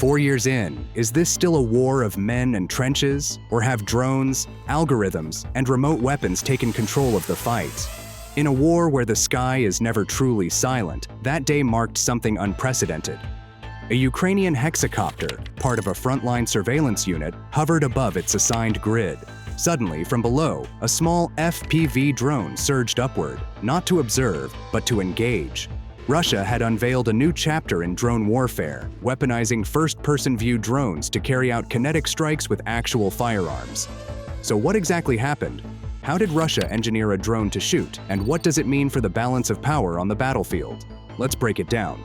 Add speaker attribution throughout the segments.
Speaker 1: 4 years in, is this still a war of men and trenches, or have drones, algorithms, and remote weapons taken control of the fight? In a war where the sky is never truly silent, that day marked something unprecedented. A Ukrainian hexacopter, part of a frontline surveillance unit, hovered above its assigned grid. Suddenly, from below, a small FPV drone surged upward, not to observe, but to engage. Russia had unveiled a new chapter in drone warfare, weaponizing first-person view drones to carry out kinetic strikes with actual firearms. So what exactly happened? How did Russia engineer a drone to shoot, and what does it mean for the balance of power on the battlefield? Let's break it down.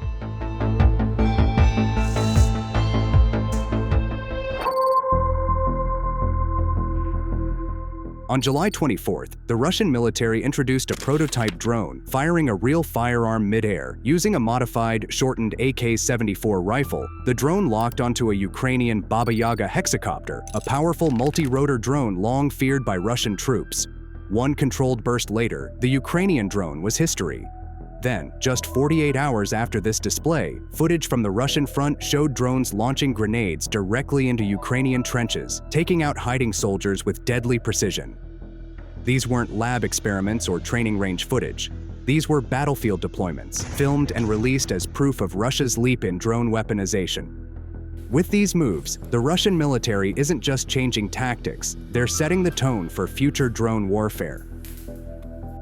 Speaker 1: On July 24th, the Russian military introduced a prototype drone firing a real firearm midair using a modified, shortened AK-74 rifle. The drone locked onto a Ukrainian Yaga hexacopter, a powerful multi-rotor drone long feared by Russian troops. One controlled burst later, the Ukrainian drone was history. Then, just 48 hours after this display, footage from the Russian front showed drones launching grenades directly into Ukrainian trenches, taking out hiding soldiers with deadly precision. These weren't lab experiments or training range footage. These were battlefield deployments, filmed and released as proof of Russia's leap in drone weaponization. With these moves, the Russian military isn't just changing tactics, they're setting the tone for future drone warfare.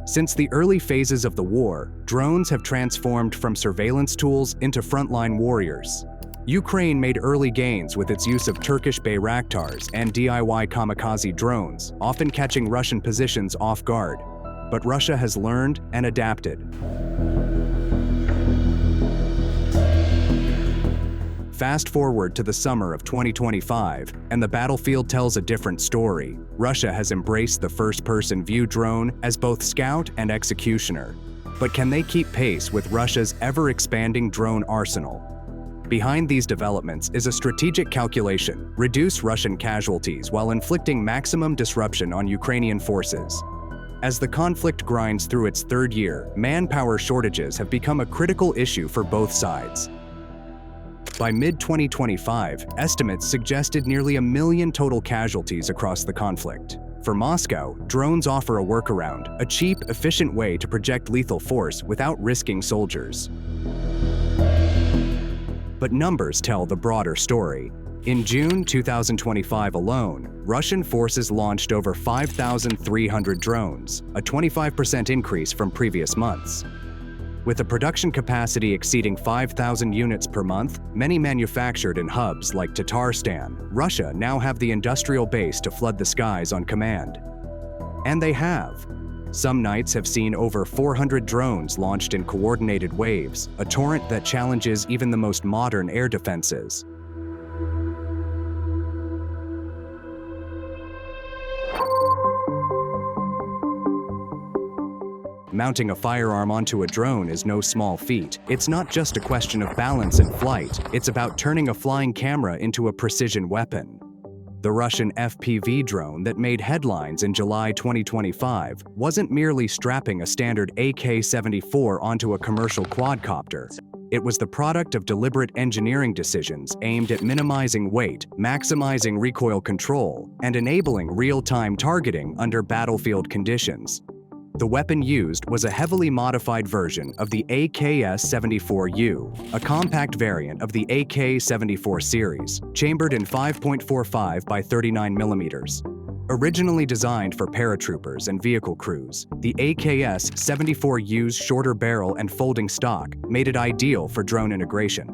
Speaker 1: Since the early phases of the war, drones have transformed from surveillance tools into frontline warriors. Ukraine made early gains with its use of Turkish Bayraktars and DIY kamikaze drones, often catching Russian positions off guard. But Russia has learned and adapted. Fast forward to the summer of 2025, and the battlefield tells a different story. Russia has embraced the first-person view drone as both scout and executioner. But can they keep pace with Russia's ever-expanding drone arsenal? Behind these developments is a strategic calculation: reduce Russian casualties while inflicting maximum disruption on Ukrainian forces. As the conflict grinds through its third year, manpower shortages have become a critical issue for both sides. By mid-2025, estimates suggested nearly 1 million total casualties across the conflict. For Moscow, drones offer a workaround, a cheap, efficient way to project lethal force without risking soldiers. But numbers tell the broader story. In June 2025 alone, Russian forces launched over 5,300 drones, a 25% increase from previous months. With a production capacity exceeding 5,000 units per month, many manufactured in hubs like Tatarstan, Russia now have the industrial base to flood the skies on command. And they have. Some nights have seen over 400 drones launched in coordinated waves, a torrent that challenges even the most modern air defenses. Mounting a firearm onto a drone is no small feat. It's not just a question of balance in flight, it's about turning a flying camera into a precision weapon. The Russian FPV drone that made headlines in July 2025 wasn't merely strapping a standard AK-74 onto a commercial quadcopter. It was the product of deliberate engineering decisions aimed at minimizing weight, maximizing recoil control, and enabling real-time targeting under battlefield conditions. The weapon used was a heavily modified version of the AKS-74U, a compact variant of the AK-74 series, chambered in 5.45 by 39 mm. Originally designed for paratroopers and vehicle crews, the AKS-74U's shorter barrel and folding stock made it ideal for drone integration.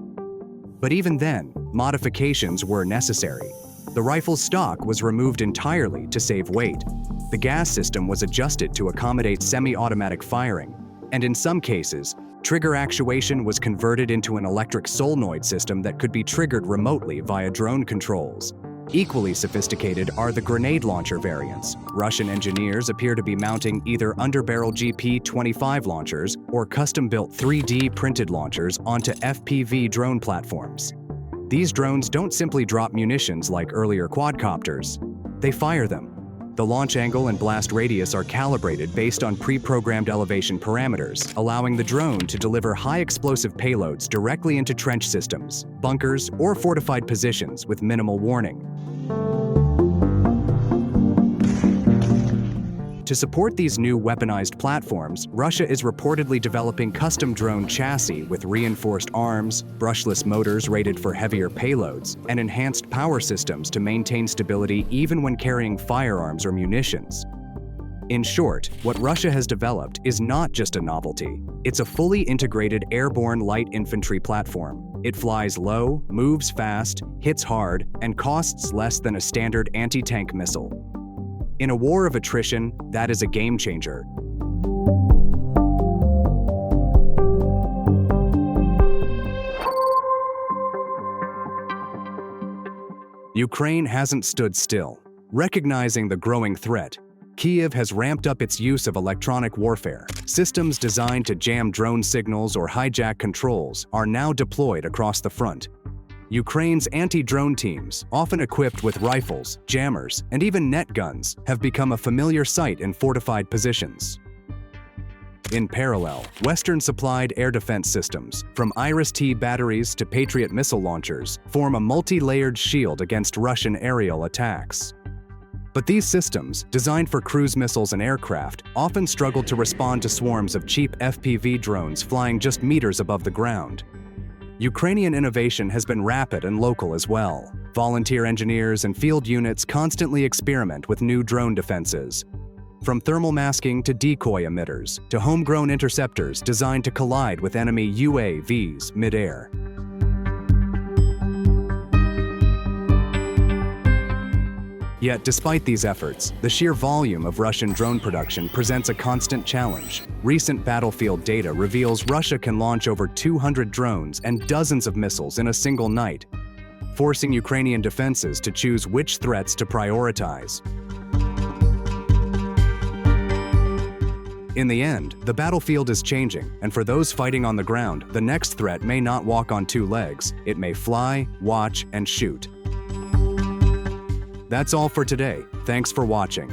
Speaker 1: But even then, modifications were necessary. The rifle's stock was removed entirely to save weight. The gas system was adjusted to accommodate semi-automatic firing, and in some cases, trigger actuation was converted into an electric solenoid system that could be triggered remotely via drone controls. Equally sophisticated are the grenade launcher variants. Russian engineers appear to be mounting either underbarrel GP-25 launchers or custom-built 3D printed launchers onto FPV drone platforms. These drones don't simply drop munitions like earlier quadcopters. They fire them. The launch angle and blast radius are calibrated based on pre-programmed elevation parameters, allowing the drone to deliver high explosive payloads directly into trench systems, bunkers, or fortified positions with minimal warning. To support these new weaponized platforms, Russia is reportedly developing custom drone chassis with reinforced arms, brushless motors rated for heavier payloads, and enhanced power systems to maintain stability even when carrying firearms or munitions. In short, what Russia has developed is not just a novelty. It's a fully integrated airborne light infantry platform. It flies low, moves fast, hits hard, and costs less than a standard anti-tank missile. In a war of attrition, that is a game changer. Ukraine hasn't stood still. Recognizing the growing threat, Kyiv has ramped up its use of electronic warfare. Systems designed to jam drone signals or hijack controls are now deployed across the front. Ukraine's anti-drone teams, often equipped with rifles, jammers, and even net guns, have become a familiar sight in fortified positions. In parallel, Western-supplied air defense systems, from Iris-T batteries to Patriot missile launchers, form a multi-layered shield against Russian aerial attacks. But these systems, designed for cruise missiles and aircraft, often struggle to respond to swarms of cheap FPV drones flying just meters above the ground. Ukrainian innovation has been rapid and local as well. Volunteer engineers and field units constantly experiment with new drone defenses. From thermal masking to decoy emitters, to homegrown interceptors designed to collide with enemy UAVs midair. Yet, despite these efforts, the sheer volume of Russian drone production presents a constant challenge. Recent battlefield data reveals Russia can launch over 200 drones and dozens of missiles in a single night, forcing Ukrainian defenses to choose which threats to prioritize. In the end, the battlefield is changing, and for those fighting on the ground, the next threat may not walk on two legs. It may fly, watch, and shoot. That's all for today. Thanks for watching.